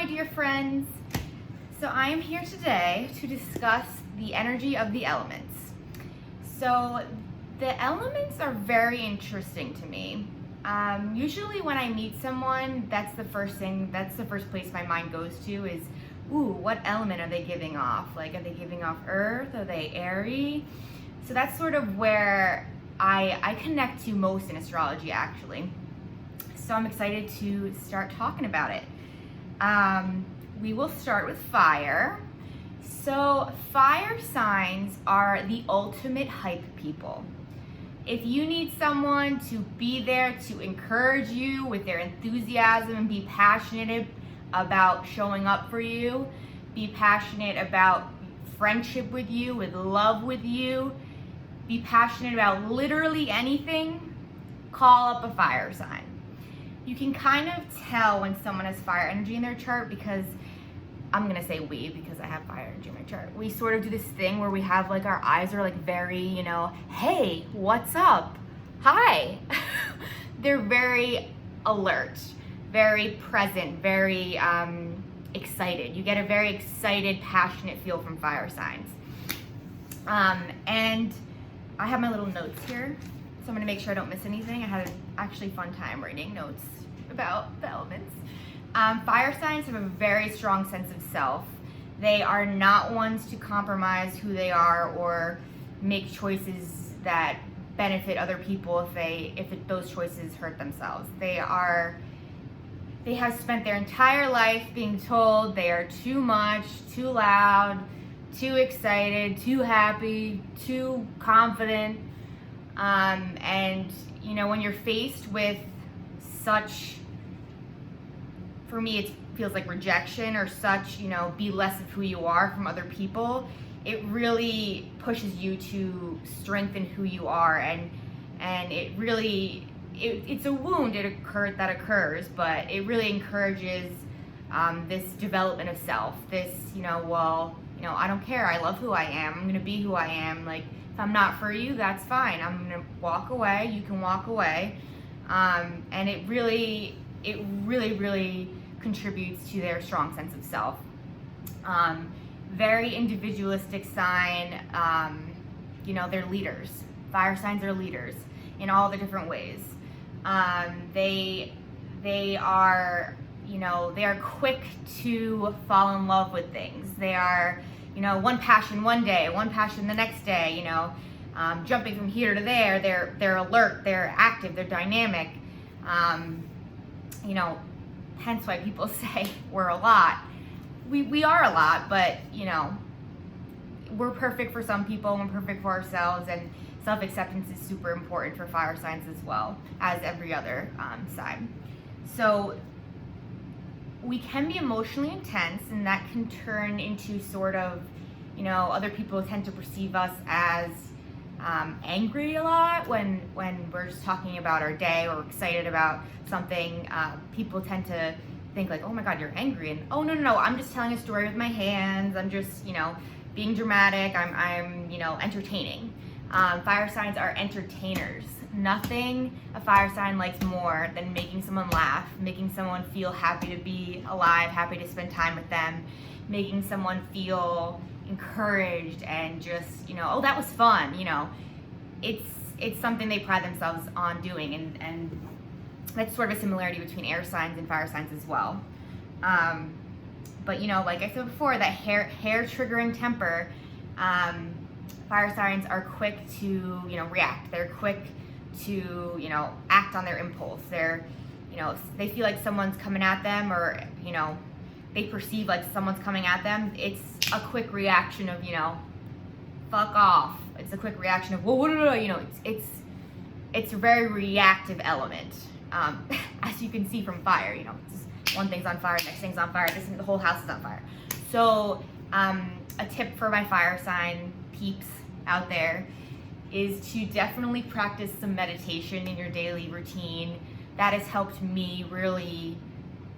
my dear friends. So I am here today to discuss the energy of the elements. So the elements are very interesting to me. Usually when I meet someone, that's the first place my mind goes to is, ooh, what element are they giving off? Like, are they giving off earth? Are they Aries? So that's sort of where I connect to most in astrology, actually. So I'm excited to start talking about it. We will start with fire. So fire signs are the ultimate hype people. If you need someone to be there to encourage you with their enthusiasm and be passionate about showing up for you, be passionate about friendship with you, with love with you, be passionate about literally anything, call up a fire sign. You can kind of tell when someone has fire energy in their chart because, I'm gonna say we because I have fire energy in my chart. We sort of do this thing where we have like our eyes are like very, hey, what's up? Hi. They're very alert, very present, very excited. You get a very excited, passionate feel from fire signs. And I have my little notes here, so I'm gonna make sure I don't miss anything. I had an actually fun time writing notes about the elements. Fire signs have a very strong sense of self. They are not ones to compromise who they are or make choices that benefit other people if those choices hurt themselves. They have spent their entire life being told they are too much, too loud, too excited, too happy, too confident. And when you're faced with such, for me, it feels like rejection or such, be less of who you are from other people, it really pushes you to strengthen who you are. And it really, it's a wound that occurs, but it really encourages this development of self. This, I don't care. I love who I am. I'm going to be who I am. Like, if I'm not for you, that's fine. I'm going to walk away. You can walk away. And it really contributes to their strong sense of self. Very individualistic sign. They're leaders. Fire signs are leaders in all the different ways. They are quick to fall in love with things. They are, one passion one day, one passion the next day, jumping from here to there. They're alert, they're active, they're dynamic. Hence why people say we're a lot. We are a lot, but we're perfect for some people and we're perfect for ourselves, and self-acceptance is super important for fire signs as well as every other sign. So we can be emotionally intense, and that can turn into sort of, other people tend to perceive us as angry a lot when we're just talking about our day or excited about something. People tend to think like, oh my God, you're angry, and oh no, I'm just telling a story with my hands. I'm just being dramatic. I'm entertaining. Fire signs are entertainers. Nothing a fire sign likes more than making someone laugh, making someone feel happy to be alive, happy to spend time with them, making someone feel encouraged and just, oh, that was fun. It's something they pride themselves on doing, and that's sort of a similarity between air signs and fire signs as well. But like I said before, that hair triggering temper, fire signs are quick to react. They're quick to act on their impulse. They're they feel like someone's coming at them, or they perceive like someone's coming at them. It's a quick reaction of fuck off. It's a quick reaction of it's a very reactive element, as you can see from fire. Just one thing's on fire, next thing's on fire, the whole house is on fire. So a tip for my fire sign peeps out there is to definitely practice some meditation in your daily routine. That has helped me really,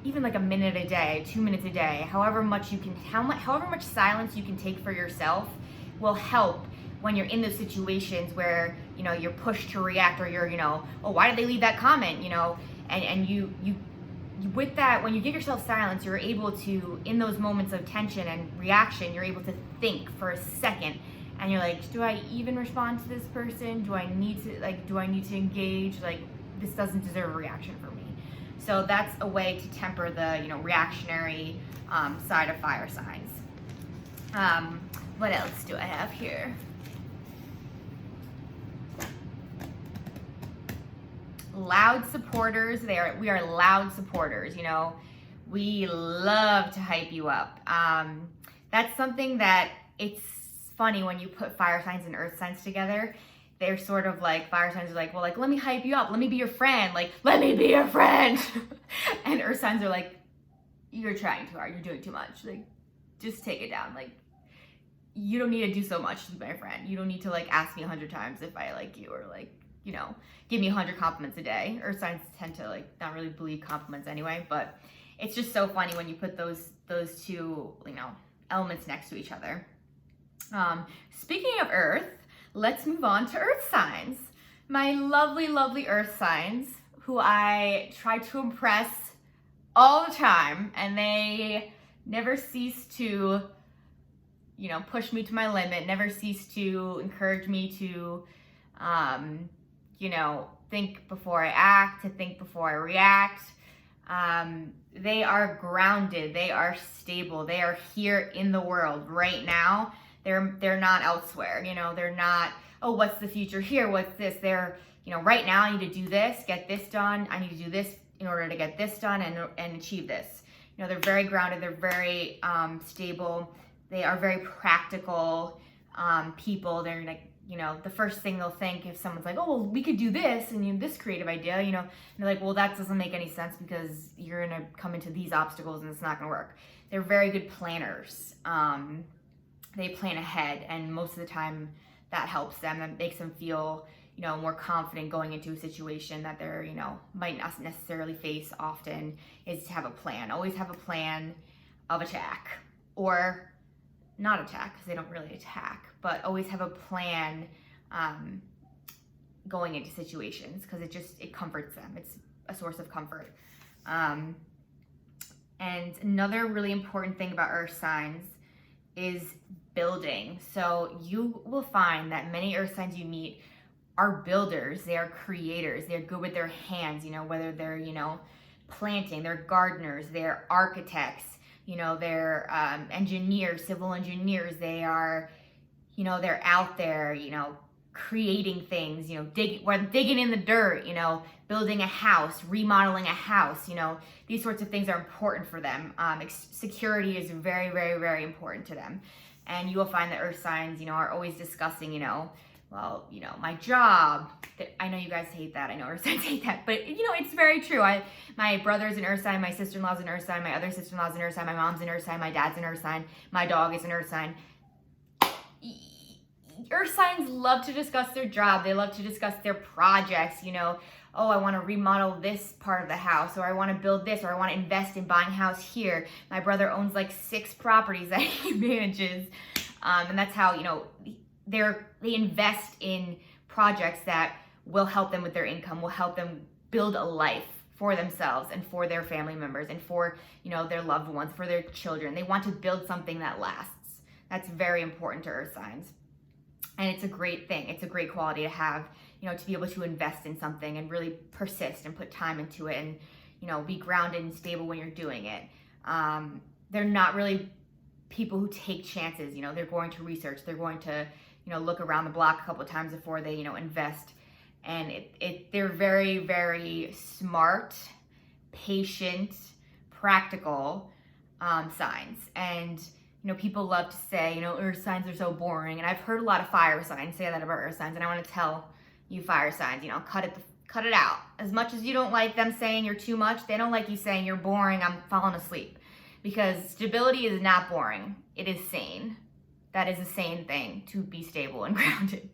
even like a minute a day, 2 minutes a day, however much silence you can take for yourself will help when you're in those situations where you're pushed to react, or you're oh, why did they leave that comment, and you with that, when you give yourself silence, you're able to, in those moments of tension and reaction, you're able to think for a second, and you're like, do I even respond to this person? Do I need to engage? Like, this doesn't deserve a reaction from me. So that's a way to temper the, reactionary side of fire signs. What else do I have here? Loud supporters. We are loud supporters. We love to hype you up. That's something that it's funny when you put fire signs and earth signs together. They're sort of like, fire signs are like, well, like, let me hype you up. Let me be your friend. Like, let me be your friend. And earth signs are like, you're trying too hard. You're doing too much. Like, just take it down. Like, you don't need to do so much to be my friend. You don't need to like ask me 100 times if I like you, or like, give me 100 compliments a day. Earth signs tend to like not really believe compliments anyway, but it's just so funny when you put those two, elements next to each other. Speaking of earth, let's move on to earth signs. My lovely, lovely earth signs, who I try to impress all the time, and they never cease to, push me to my limit, never cease to encourage me to, think before I act, to think before I react. They are grounded, they are stable, they are here in the world right now. They're not elsewhere, they're not, oh, what's the future here? What's this? They're, right now I need to do this, get this done. I need to do this in order to get this done and achieve this. They're very grounded, they're very stable. They are very practical people. They're like, the first thing they'll think if someone's like, oh, well, we could do this and this creative idea, and they're like, well, that doesn't make any sense because you're gonna come into these obstacles and it's not gonna work. They're very good planners. They plan ahead, and most of the time that helps them. That makes them feel, more confident going into a situation that they're, might not necessarily face often, is to have a plan. Always have a plan of attack, or not attack, because they don't really attack, but always have a plan going into situations, because it comforts them. It's a source of comfort. And another really important thing about earth signs is building. So you will find that many earth signs you meet are builders. They are creators. They're good with their hands, whether they're, planting, they're gardeners, they're architects, they're engineers, civil engineers. They are, they're out there, creating things, digging in the dirt, building a house, remodeling a house, these sorts of things are important for them. Security is very, very, very important to them. And you will find that earth signs, are always discussing, my job. I know you guys hate that. I know earth signs hate that, but it's very true. My brother's an earth sign, my sister-in-law's an earth sign, my other sister-in-law's an earth sign, my mom's an earth sign, my dad's an earth sign, my dog is an earth sign. Earth signs love to discuss their job. They love to discuss their projects, oh, I want to remodel this part of the house, or I want to build this, or I want to invest in buying a house here. My brother owns like 6 properties that he manages. And that's how, they invest in projects that will help them with their income, will help them build a life for themselves and for their family members and for, their loved ones, for their children. They want to build something that lasts. That's very important to earth signs. And it's a great thing. It's a great quality to have, to be able to invest in something and really persist and put time into it and, be grounded and stable when you're doing it. They're not really people who take chances. They're going to research. They're going to, look around the block a couple of times before they, invest. And they're very, very smart, patient, practical signs. And people love to say, earth signs are so boring. And I've heard a lot of fire signs say that about earth signs. And I want to tell you fire signs, cut it out. As much as you don't like them saying you're too much, they don't like you saying you're boring, I'm falling asleep. Because stability is not boring. It is sane. That is a sane thing, to be stable and grounded.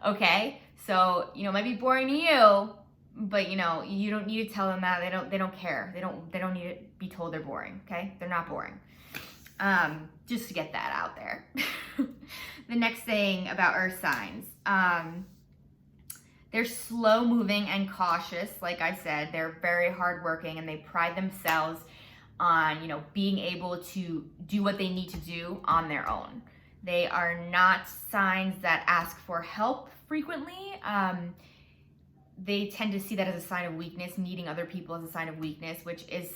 Okay? So, it might be boring to you, but you don't need to tell them that. They don't care. They don't need to be told they're boring. Okay? They're not boring. Just to get that out there. The next thing about earth signs, They're slow moving and cautious. Like I said, they're very hardworking, and they pride themselves on, you know, being able to do what they need to do on their own. They are not signs that ask for help frequently. They tend to see that as a sign of weakness, needing other people as a sign of weakness, which is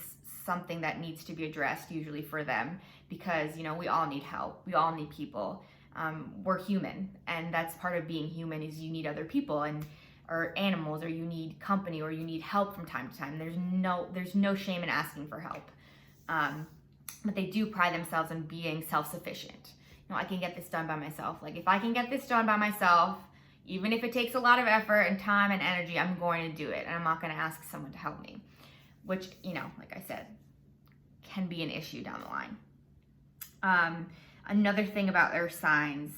something that needs to be addressed usually for them, because, you know, we all need help. We all need people. We're human, and that's part of being human, is you need other people or animals, or you need company, or you need help from time to time. There's no shame in asking for help. But they do pride themselves on being self-sufficient. You know, I can get this done by myself. Like, if I can get this done by myself, even if it takes a lot of effort and time and energy, I'm going to do it, and I'm not going to ask someone to help me, which, you know, like I said, can be an issue down the line. Another thing about earth signs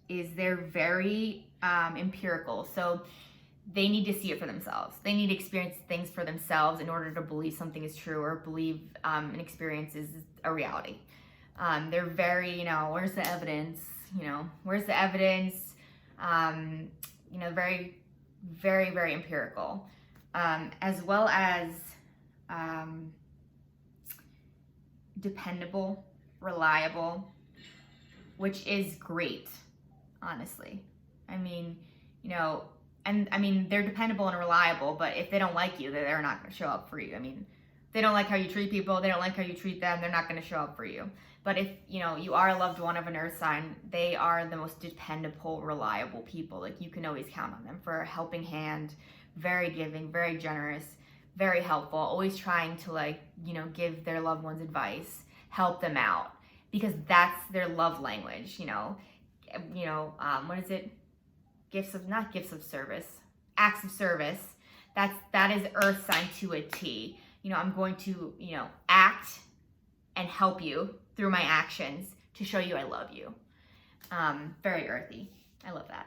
is they're very empirical. So they need to see it for themselves. They need to experience things for themselves in order to believe something is true, or believe an experience is a reality. They're very, you know, where's the evidence? You know, where's the evidence? You know, very, very, very empirical, as well as dependable, reliable, which is great, honestly. I mean, you know, and I mean, they're dependable and reliable, but if they don't like you, they're not going to show up for you. I mean, if they don't like how you treat people, they don't like how you treat them, they're not going to show up for you. But if, you know, you are a loved one of an earth sign, they are the most dependable, reliable people. Like, you can always count on them for a helping hand, very giving, very generous, very helpful, always trying to, like, you know, give their loved ones advice, help them out, because that's their love language, you know. What is it? Not gifts of service, acts of service. That is earth sign to a T. You know, I'm going to, you know, act and help you through my actions to show you I love you. Very earthy. I love that.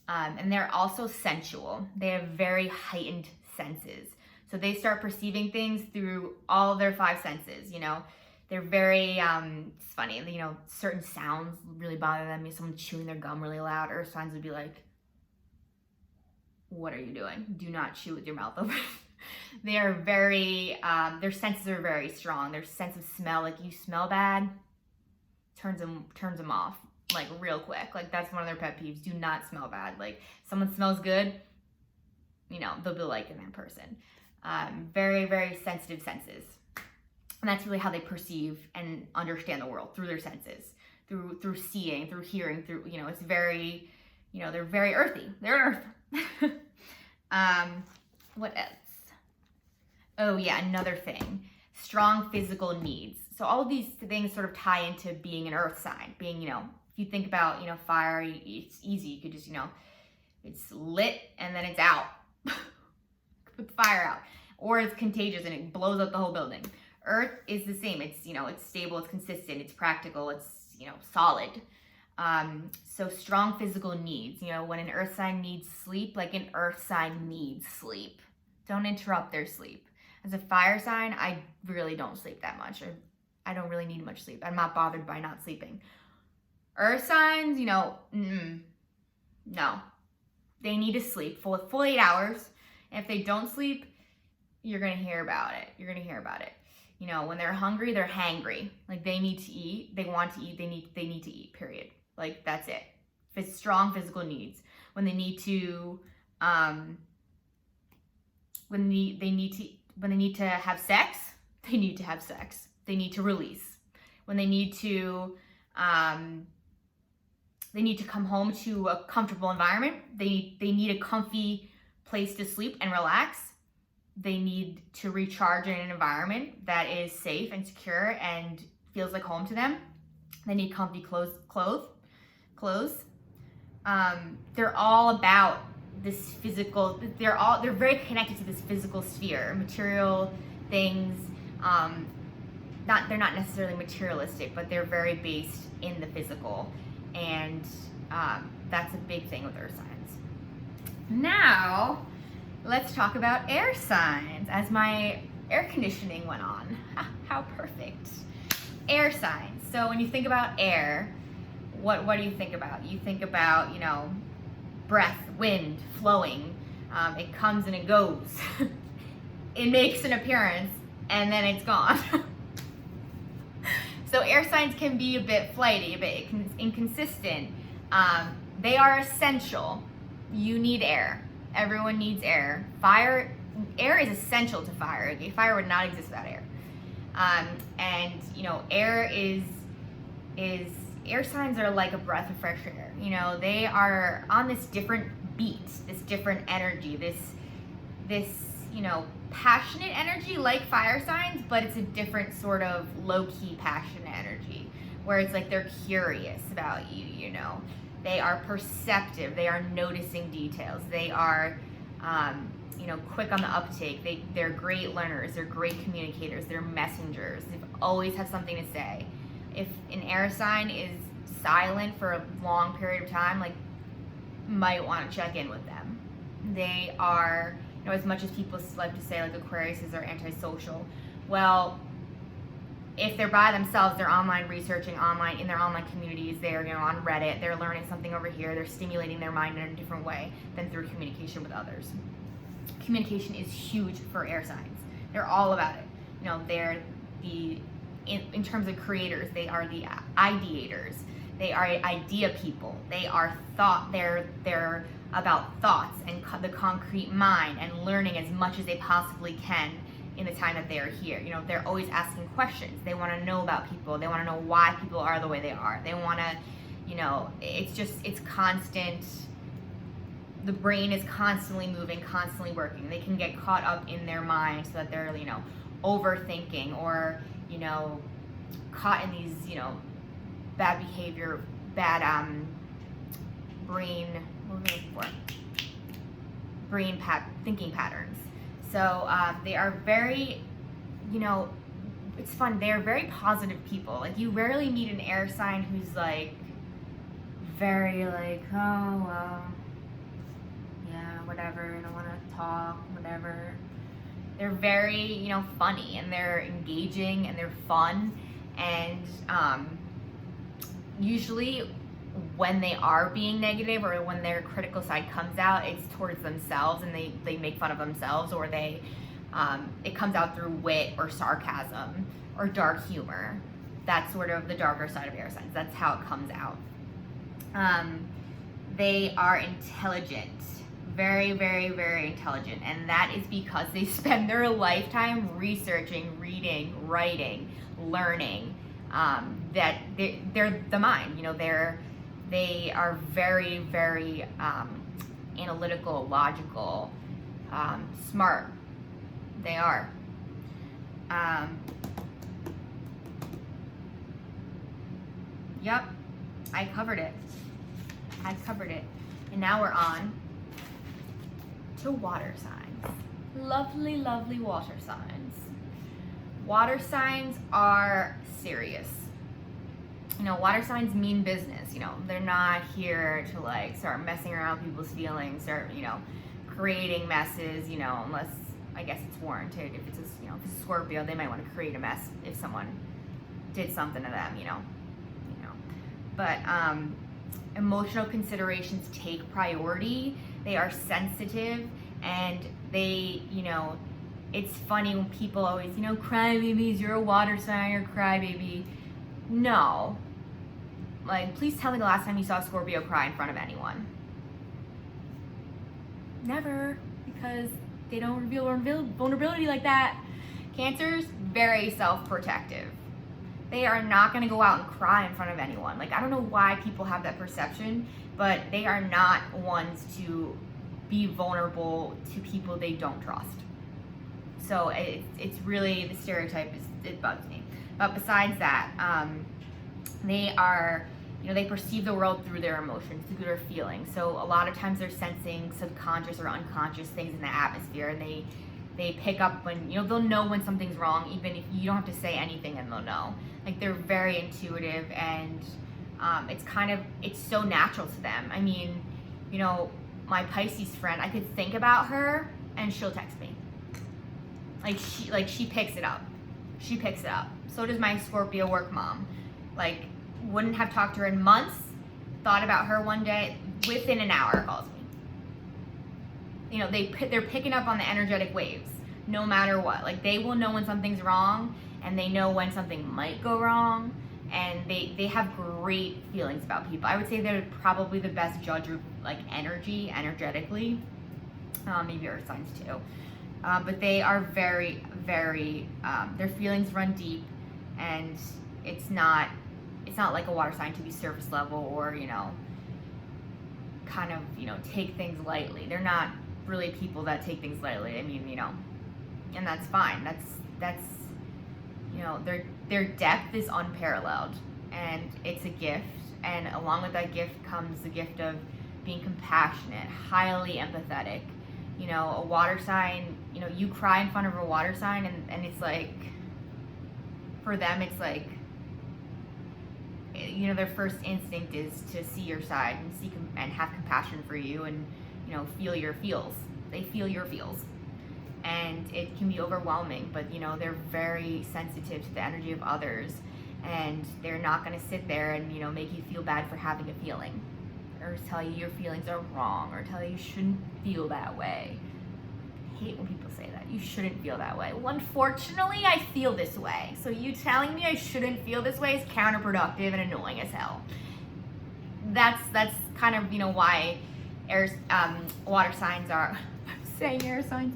And they're also sensual. They have very heightened senses. So they start perceiving things through all of their five senses, you know. They're very, it's funny, you know, certain sounds really bother them. If someone's chewing their gum really loud, earth signs would be like, what are you doing? Do not chew with your mouth open. They are very, their senses are very strong. Their sense of smell, like, you smell bad, turns them off, like, real quick. Like, that's one of their pet peeves. Do not smell bad. Like, someone smells good, you know, they'll be liking that person. Very, very sensitive senses. And that's really how they perceive and understand the world, through their senses, through seeing, through hearing, through, you know, it's very, you know, they're very earthy. They're earth. What else? Oh yeah, another thing, strong physical needs. So all of these things sort of tie into being an earth sign, being, you know, if you think about, you know, fire, it's easy. You could just, you know, it's lit and then it's out. Put the fire out. Or it's contagious and it blows up the whole building. Earth is the same. It's, you know, it's stable, it's consistent, it's practical, it's, you know, solid. So strong physical needs, you know, when an earth sign needs sleep, like, an earth sign needs sleep. Don't interrupt their sleep. As a fire sign, I really don't sleep that much. I don't really need much sleep. I'm not bothered by not sleeping. Earth signs, you know, no. They need to sleep full 8 hours. And if they don't sleep, you're going to hear about it. You're going to hear about it. You know, when they're hungry, they're hangry. Like, they need to eat. They want to eat. They need to eat, period. Like, that's it. If it's strong physical needs. When they need to, when they need to have sex, they need to have sex. They need to release. When they need to come home to a comfortable environment. They need a comfy place to sleep and relax. They need to recharge in an environment that is safe and secure and feels like home to them. They need comfy clothes. They're all about this physical. They're very connected to this physical sphere, material things. They're not necessarily materialistic, but they're very based in the physical, and that's a big thing with earth signs. Now, let's talk about air signs, as my air conditioning went on. How perfect. Air signs. So when you think about air, what do you think about? You think about, you know, breath, wind, flowing, It comes and it goes. It makes an appearance and then it's gone. So air signs can be a bit flighty, a bit inconsistent. They are essential. You need air. Everyone needs air. Air is essential to fire. Okay? Fire would not exist without air. And you know, air signs are like a breath of fresh air. You know, they are on this different beat, this different energy, this you know, passionate energy like fire signs, but it's a different sort of low-key passionate energy where it's like they're curious about you, you know. They are perceptive, they are noticing details, they are you know, quick on the uptake, they're great learners, they're great communicators, they're messengers, they always have something to say. If an air sign is silent for a long period of time, like, might want to check in with them. They are, you know, as much as people like to say like Aquariuses are antisocial, well, if they're by themselves, they're online researching, in their online communities, they're, you know, on Reddit, they're learning something over here, they're stimulating their mind in a different way than through communication with others. Communication is huge for air signs. They're all about it. You know, they're in terms of creators, they are the ideators. They are idea people. They are they're about thoughts and the concrete mind and learning as much as they possibly can in the time that they are here. You know, they're always asking questions. They want to know about people. They want to know why people are the way they are. They want to, you know, it's constant. The brain is constantly moving, constantly working. They can get caught up in their mind so that they're, you know, overthinking or, you know, caught in these, you know, bad behavior, bad brain, what was I looking for? Thinking patterns. So they are very, you know, it's fun. They are very positive people. Like, you rarely meet an air sign who's like very like, oh well, yeah, whatever, I don't want to talk, whatever. They're very, you know, funny, and they're engaging, and they're fun, and usually when they are being negative or when their critical side comes out, it's towards themselves, and they make fun of themselves, or they it comes out through wit or sarcasm or dark humor. That's sort of the darker side of air signs. That's how it comes out. They are intelligent. Very, very, very intelligent, and that is because they spend their lifetime researching, reading, writing, learning. That they're the mind. You know, they are very, very analytical, logical, smart. They are. Yep, I covered it. And now we're on to water signs. Lovely, lovely water signs. Water signs are serious. You know, water signs mean business. You know, they're not here to like start messing around with people's feelings, start, you know, creating messes, you know, unless I guess it's warranted. If it's a, you know, if it's a Scorpio, they might want to create a mess if someone did something to them, you know. But emotional considerations take priority. They are sensitive, and they, you know, it's funny when people always, you know, crybabies, you're a water sign, you're a crybaby. No. Like, please tell me the last time you saw a Scorpio cry in front of anyone. Never, because they don't reveal vulnerability like that. Cancers, very self-protective. They are not going to go out and cry in front of anyone. Like, I don't know why people have that perception, but they are not ones to be vulnerable to people they don't trust. So it's really, the stereotype it bugs me. But besides that, they are, you know, they perceive the world through their emotions, through their feelings. So a lot of times they're sensing subconscious or unconscious things in the atmosphere, and they pick up when, you know, they'll know when something's wrong, even if you don't have to say anything, and they'll know. Like, they're very intuitive, and it's so natural to them. I mean, you know, my Pisces friend, I could think about her and she'll text me. She picks it up. She picks it up. So does my Scorpio work mom. Like, wouldn't have talked to her in months, thought about her one day, within an hour calls me. you know, they're picking up on the energetic waves no matter what. Like, they will know when something's wrong, and they know when something might go wrong, and they have great feelings about people. I would say they're probably the best judge of like energetically, maybe earth signs too, but they are very, very, their feelings run deep, and it's not like a water sign to be surface level or, you know, kind of, you know, take things lightly. They're not really people that take things lightly. I mean, you know, and that's fine. That's you know, their depth is unparalleled, and it's a gift. And along with that gift comes the gift of being compassionate, highly empathetic. You know, a water sign, you know, you cry in front of a water sign, and it's like, for them, it's like, you know, their first instinct is to see your side and and have compassion for you, and, you know, feel your feels. They feel your feels. And it can be overwhelming, but, you know, they're very sensitive to the energy of others, and they're not going to sit there and, you know, make you feel bad for having a feeling, or tell you your feelings are wrong, or tell you you shouldn't feel that way. I hate when people say that. You shouldn't feel that way. Well, unfortunately, I feel this way. So you telling me I shouldn't feel this way is counterproductive and annoying as hell. That's kind of, you know, why water signs are... saying air signs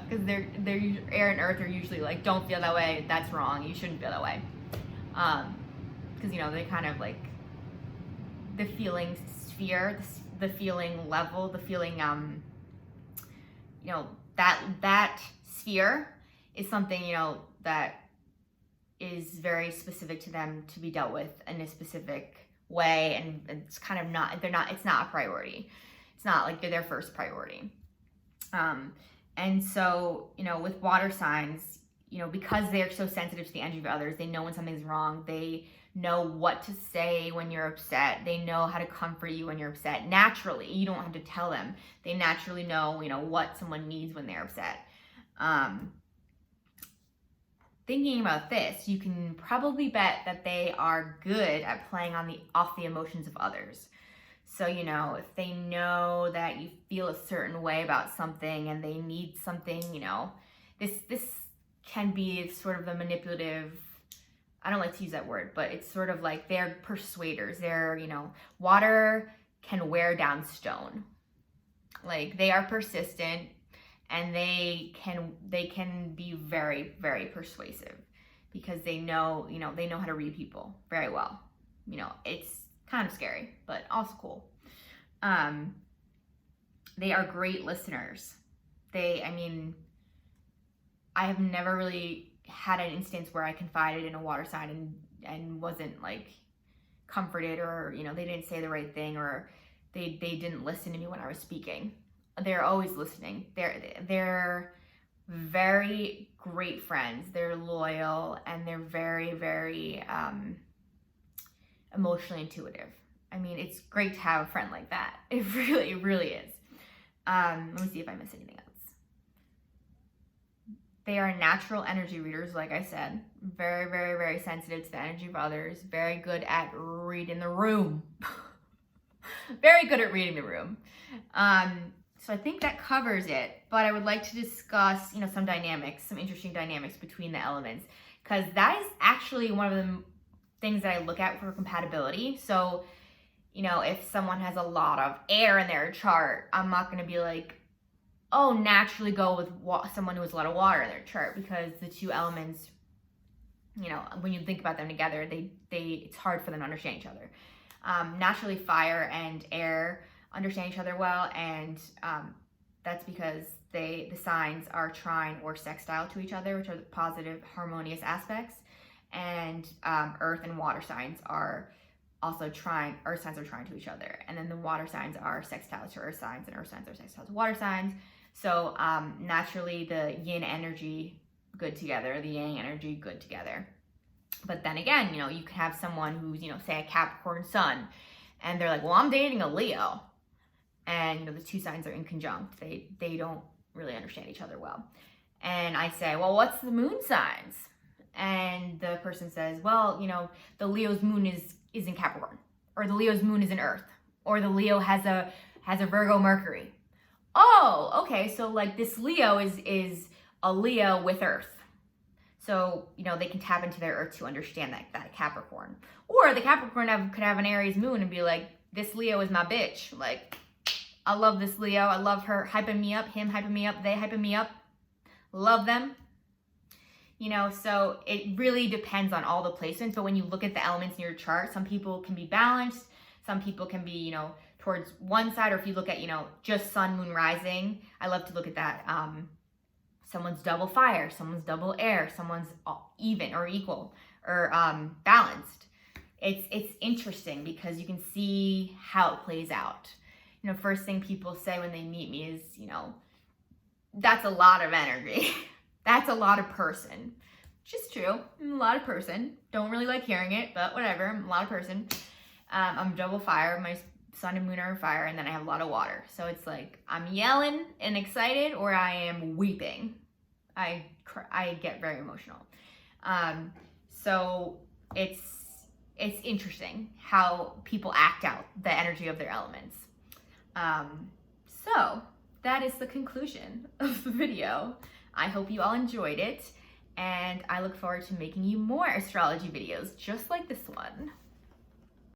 because they're air and earth are usually like, don't feel that way, that's wrong, you shouldn't feel that way, because, you know, they kind of like the feeling sphere, the feeling level, the feeling, you know, that sphere is something, you know, that is very specific to them to be dealt with in a specific way, and it's kind of not, it's not a priority. It's not like they're their first priority. And so, you know, with water signs, you know, because they're so sensitive to the energy of others, they know when something's wrong. They know what to say when you're upset. They know how to comfort you when you're upset. Naturally, you don't have to tell them. They naturally know, you know, what someone needs when they're upset. Thinking about this, you can probably bet that they are good at playing off the emotions of others. So, you know, if they know that you feel a certain way about something and they need something, you know, this can be sort of the manipulative, I don't like to use that word, but it's sort of like they're persuaders. They're, you know, water can wear down stone. Like, they are persistent, and they can be very, very persuasive, because they know, you know, they know how to read people very well. You know, it's kind of scary, but also cool. They are great listeners. I mean, I have never really had an instance where I confided in a water sign and wasn't like comforted, or, you know, they didn't say the right thing, or they didn't listen to me when I was speaking. They're always listening. They're very great friends. They're loyal, and they're very, very emotionally intuitive. I mean, it's great to have a friend like that. It really, really is. Let me see if I miss anything else. They are natural energy readers, like I said. Very, very, very sensitive to the energy of others. Very good at reading the room. Very good at reading the room. So I think that covers it. But I would like to discuss, you know, some interesting dynamics between the elements, because that is actually one of the things that I look at for compatibility. So, you know, if someone has a lot of air in their chart, I'm not going to be like, oh, naturally go with someone who has a lot of water in their chart, because the two elements, you know, when you think about them together, it's hard for them to understand each other. Naturally, fire and air understand each other well, and that's because the signs are trine or sextile to each other, which are the positive, harmonious aspects. And earth and water signs are also trine. Earth signs are trine to each other, and then the water signs are sextile to earth signs, and earth signs are sextile to water signs. So naturally, the yin energy good together, the yang energy good together. But then again, you know, you can have someone who's, you know, say a Capricorn sun, and they're like, well, I'm dating a Leo, and, you know, the two signs are in conjunct. They don't really understand each other well. And I say, well, what's the moon signs? And the person says, well, you know, the Leo's moon is in Capricorn, or the Leo's moon is in Earth, or the Leo has has a Virgo Mercury. Oh, okay, so like this Leo is a Leo with Earth. So, you know, they can tap into their Earth to understand that Capricorn. Or the Capricorn could have an Aries moon and be like, this Leo is my bitch. Like, I love this Leo. I love her hyping me up, him hyping me up, they hyping me up. Love them. You know, so it really depends on all the placements. But when you look at the elements in your chart, some people can be balanced. Some people can be, you know, towards one side. Or if you look at, you know, just sun, moon, rising, I love to look at that. Someone's double fire, someone's double air, someone's even or equal or balanced. It's interesting because you can see how it plays out. You know, first thing people say when they meet me is, you know, that's a lot of energy. That's a lot of person. Which is true. I'm a lot of person. Don't really like hearing it, but whatever. I'm a lot of person. I'm double fire. My sun and moon are fire, and then I have a lot of water. So it's like I'm yelling and excited, or I am weeping. I get very emotional. So it's interesting how people act out the energy of their elements. So that is the conclusion of the video. I hope you all enjoyed it, and I look forward to making you more astrology videos just like this one.